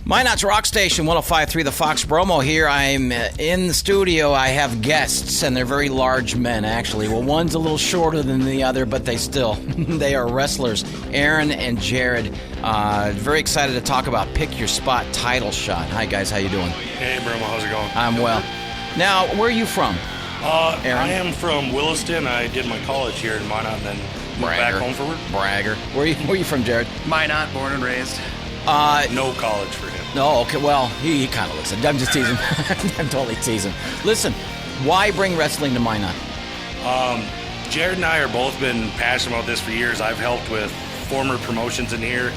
Minot's Rock Station, 105.3 The Fox Bromo here. I'm in the studio. I have guests, and they're very large men, actually. Well, one's a little shorter than the other, but they are wrestlers. Aaron and Jared. Very excited to talk about Pick Your Spot title shot. Hi, guys. How you doing? Hey, Bromo. How's it going? I'm well. Now, where are you from, Aaron? I am from Williston. I did my college here in Minot and then moved back home for work. Bragger. Where are you from, Jared? Minot, born and raised. No college for him. No, okay, well, he kind of looks it. I'm just teasing. I'm totally teasing. Listen, why bring wrestling to Minot? Jared and I are both been passionate about this for years. I've helped with former promotions in here.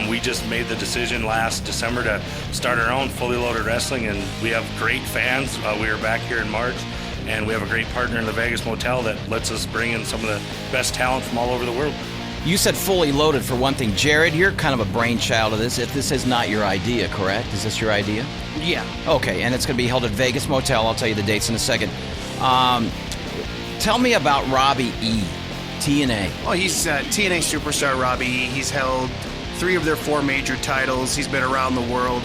We just made the decision last December to start our own Fully Loaded Wrestling, and we have great fans. We are back here in March, and we have a great partner in the Vegas Motel that lets us bring in some of the best talent from all over the world. You said Fully Loaded for one thing. Jared, you're kind of a brainchild of this. If this is not your idea, correct? Is this your idea? Yeah. Okay, and it's going to be held at Vegas Motel. I'll tell you the dates in a second. Tell me about Robbie E., TNA. Well, he's TNA superstar Robbie E. He's held 3 of their 4 major titles. He's been around the world.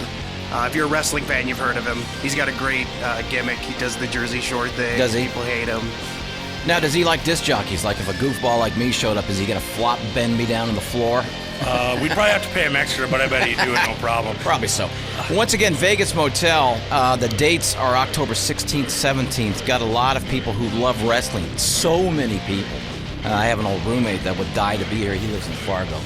If you're a wrestling fan, you've heard of him. He's got a great gimmick. He does the Jersey Shore thing. Does he? People hate him. Now, does he like disc jockeys? Like if a goofball like me showed up, is he going to flop bend me down on the floor? We'd probably have to pay him extra, but I bet he'd do it no problem. Probably so. Once again, Vegas Motel, the dates are October 16th, 17th. Got a lot of people who love wrestling. So many people. I have an old roommate that would die to be here. He lives in Fargo.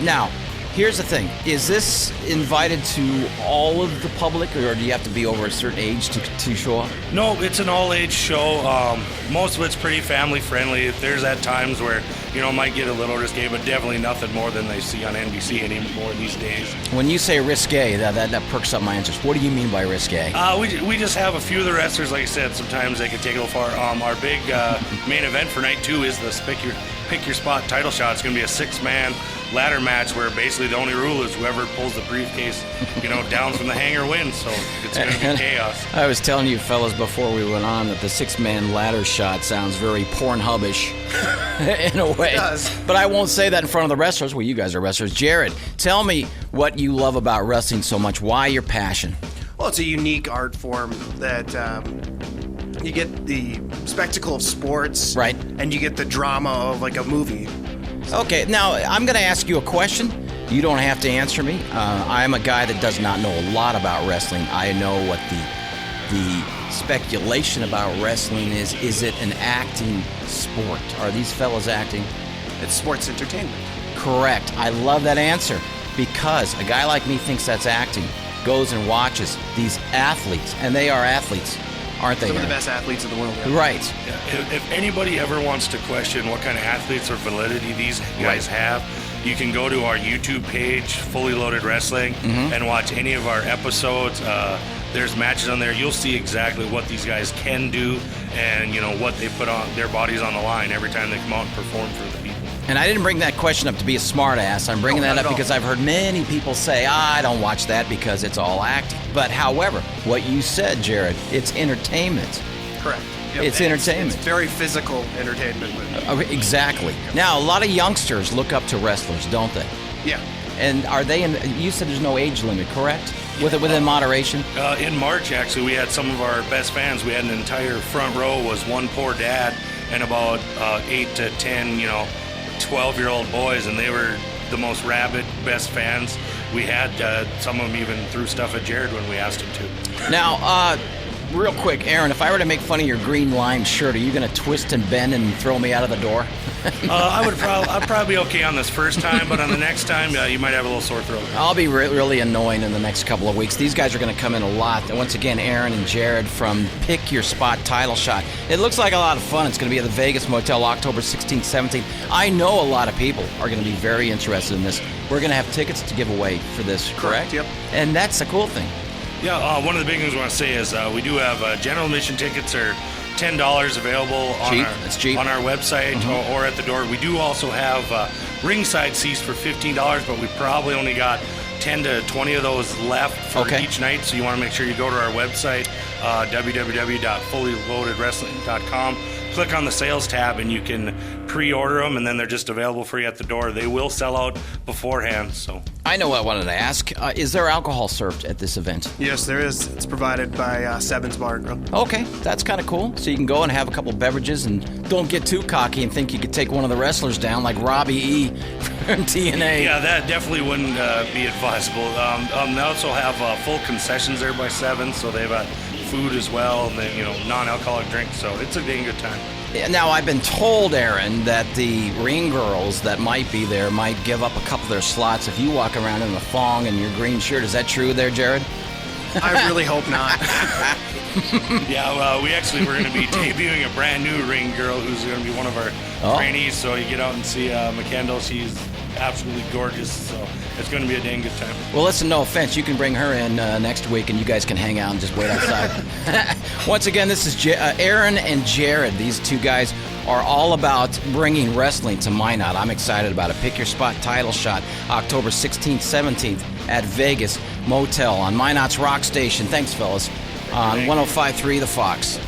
Now, here's the thing. Is this invited to all of the public, or do you have to be over a certain age to show up? No, it's an all-age show. Most of it's pretty family-friendly. There's at times where, might get a little risque, but definitely nothing more than they see on NBC anymore these days. When you say risque, that perks up my interest. What do you mean by risque? We just have a few of the wrestlers, like I said, sometimes they can take it a little far. Our big main event for night 2 is the Pick Your Spot title shot. It's going to be a 6-man ladder match where basically the only rule is whoever pulls the briefcase, down from the hanger wins. So it's going to be chaos. I was telling you fellas before we went on that the 6-man ladder shot sounds very Pornhubish in a way. It does. But I won't say that in front of the wrestlers. Well, you guys are wrestlers. Jared, tell me what you love about wrestling so much. Why your passion? Well, it's a unique art form that you get the spectacle of sports, right, and you get the drama of like a movie. Okay, now I'm going to ask you a question. You don't have to answer me. I'm a guy that does not know a lot about wrestling. I know what the speculation about wrestling is. Is it an acting sport? Are these fellas acting? It's sports entertainment. Correct. I love that answer because a guy like me thinks that's acting, goes and watches these athletes, and they are athletes, aren't they? Some of the best athletes in the world. Yeah. Right. Yeah. If anybody ever wants to question what kind of athletes or validity these guys have, you can go to our YouTube page, Fully Loaded Wrestling, and watch any of our episodes. There's matches on there. You'll see exactly what these guys can do and, what they put on their bodies on the line every time they come out and perform for the people. And I didn't bring that question up to be a smart ass. I'm bringing that up because I've heard many people say, I don't watch that because it's all acting. But however, what you said, Jared, it's entertainment. Correct. Yep. It's entertainment. It's very physical entertainment. Exactly. Yep. Now, a lot of youngsters look up to wrestlers, don't they? Yeah. And are they you said there's no age limit, correct? Within moderation? In March, actually, we had some of our best fans. We had an entire front row was one poor dad and about 8 to 10, 12-year-old boys, and they were the most rabid, best fans. We had some of them even threw stuff at Jared when we asked him to. Now, real quick, Aaron, if I were to make fun of your green lime shirt, are you going to twist and bend and throw me out of the door? I'd probably be okay on this first time, but on the next time, you might have a little sore throat. I'll be really annoying in the next couple of weeks. These guys are going to come in a lot. And once again, Aaron and Jared from Pick Your Spot title shot. It looks like a lot of fun. It's going to be at the Vegas Motel October 16th, 17th. I know a lot of people are going to be very interested in this. We're going to have tickets to give away for this, correct? Yep. And that's the cool thing. Yeah, one of the big things we want to say is we do have general admission tickets are $10 available on our website or at the door. We do also have ringside seats for $15, but we probably only got 10 to 20 of those left for each night, so you want to make sure you go to our website, www.fullyloadedwrestling.com. Click on the sales tab and you can pre-order them, and then they're just available for you at the door. They will sell out beforehand. So I know what I wanted to ask. Is there alcohol served at this event? Yes, there is. It's provided by Seven's Bar and Grill. Okay, that's kind of cool. So you can go and have a couple beverages and don't get too cocky and think you could take one of the wrestlers down like Robbie E. from TNA. Yeah, that definitely wouldn't be advisable. They also have full concessions there by 7, so they've got food as well, and then, non-alcoholic drinks, so it's a dang good time. Now, I've been told, Aaron, that the ring girls that might be there might give up a couple of their slots if you walk around in a thong and your green shirt. Is that true there, Jared? I really hope not. Yeah, we actually were going to be debuting a brand new ring girl who's going to be one of our trainees, so you get out and see McKendall. She's absolutely gorgeous, so it's going to be a dang good time. Well, listen, no offense. You can bring her in next week, and you guys can hang out and just wait outside. Once again, this is Aaron and Jared. These two guys are all about bringing wrestling to Minot. I'm excited about it. Pick Your Spot title shot, October 16th, 17th at Vegas Motel on Minot's Rock Station. Thanks, fellas. On 105.3 The Fox.